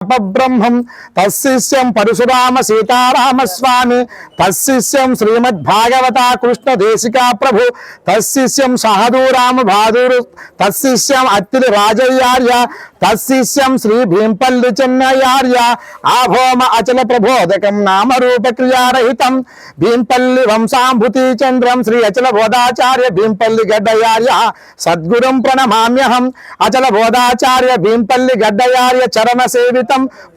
బ్రహ్మం తస్సిష్యం పరశురామ సీతారామ స్వామి తస్సిష్యం శ్రీమద్భాగవత కృష్ణ దేశికా ప్రభు తస్సిష్యం సహదూరామ బహాదూరు తస్సిష్యం అత్తిలి రాజయ్యార్య తస్సిష్యం శ్రీ భీంపల్లి చెన్నయ్యార్య ఆభోమ అచల ప్రబోధకం నామరూప క్రియారహితం భీంపల్లి వంశాంభుతి చంద్రం శ్రీ అచల బోధాచార్య భీంపల్లి గడ్డయార్య సద్గురుం ప్రణమామ్యహం అచల బోధాచార్య భీంపల్లి గడ్డయార్య చరణ సేవితం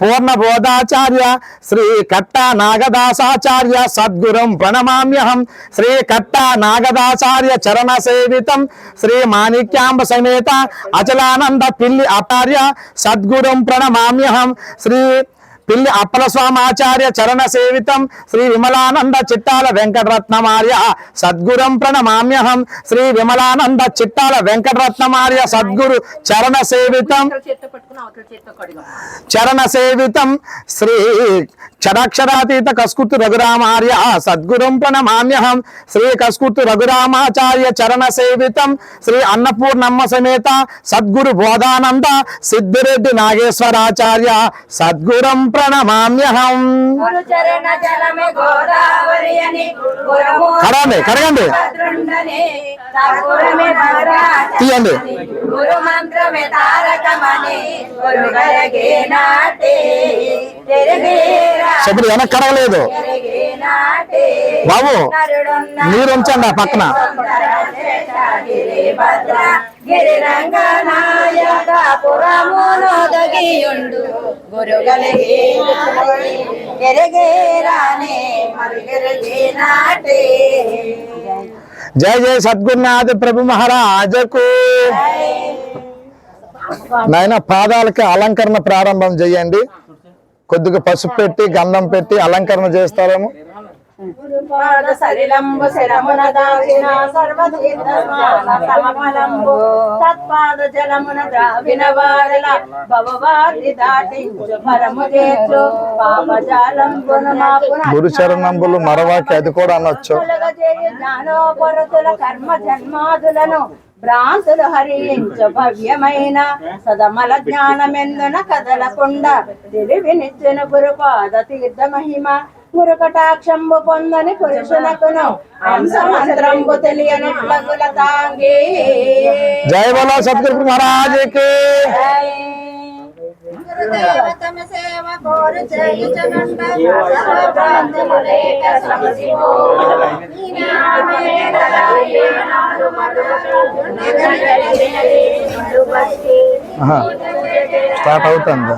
పూర్ణ బోధాచార్య శ్రీ కట్టా నాగదాసాచార్య సద్గురుం ప్రణమామ్యహం శ్రీ కట్టా నాగదాచార్య చరణ సేవితం శ్రీ మాణిక్యాంబ సమేత అచలానంద పిల్లి ఆచార్య సద్గురుం ప్రణమామ్యహం శ్రీ పిల్లి అప్పల స్వామాచార్య చరణ సేవితం శ్రీ విమలానంద చిట్టాల వెంకటరత్నమార్య సద్గురం ప్రణమామ్యహం శ్రీ విమలానంద చిట్టాల వెంకటరత్నమార్య సద్గురు చరణ సేవితం శ్రీ క్షరాక్షరాతీత కస్కుర్తి రఘురామార్య సద్గురం ప్రణమామ్యహం శ్రీ కస్కుర్తి రఘురామాచార్య చరణ సేవితం శ్రీ అన్నపూర్ణమ్మ సమేత సద్గురు బోధానంద సిద్ధిరెడ్డి నాగేశ్వరాచార్య సద్గురం ప్రణమామ్యహం. కడగండి తీయండి. చెప్పండి వెనక్కి కడగలేదు బాబు, మీరు ఉంచండి ఆ పక్కన. జయ జయ సద్గురునాథ ప్రభు మహారాజకు. నాయన పాదాలకి అలంకరణ ప్రారంభం చేయండి. కొద్దిగా పసుపు పెట్టి గంధం పెట్టి అలంకరణ చేస్తారేమో. గురుచరణంబులు మరవాకి అది కూడా అనొచ్చు. కర్మ జన్మాదులను భ్రాంతులు హరించ భవ్యమైన సదమల జ్ఞానమెందున కదలకుండా తెలివినిచ్చిన గురుపాద తీర్థ మహిమ గురుకటాక్షంబు పొందని పురుషునకును హంసమంత్రంబు తెలియనట్లగుల తాంగే. జయ బోలో సద్గురు మహారాజుకి. స్టార్ట్ అవుతుంది.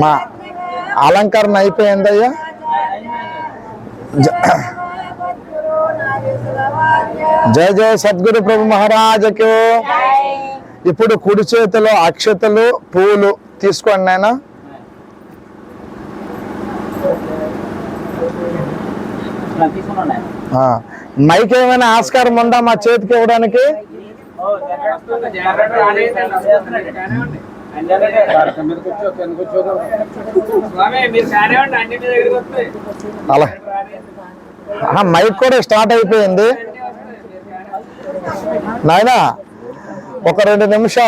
మా అలంకరణ అయిపోయిందయ్యా. జయ జయ సద్గురు ప్రభు మహారాజకు. ఇప్పుడు కుడి చేతిలో అక్షతలు పూలు తీసుకోండి నాయన. మైక్ ఏమైనా ఆస్కారం ఉందా మా చేతికి ఇవ్వడానికి? అలా మైక్ కూడా స్టార్ట్ అయిపోయింది నాయనా. ఒక 2 నిమిషాలు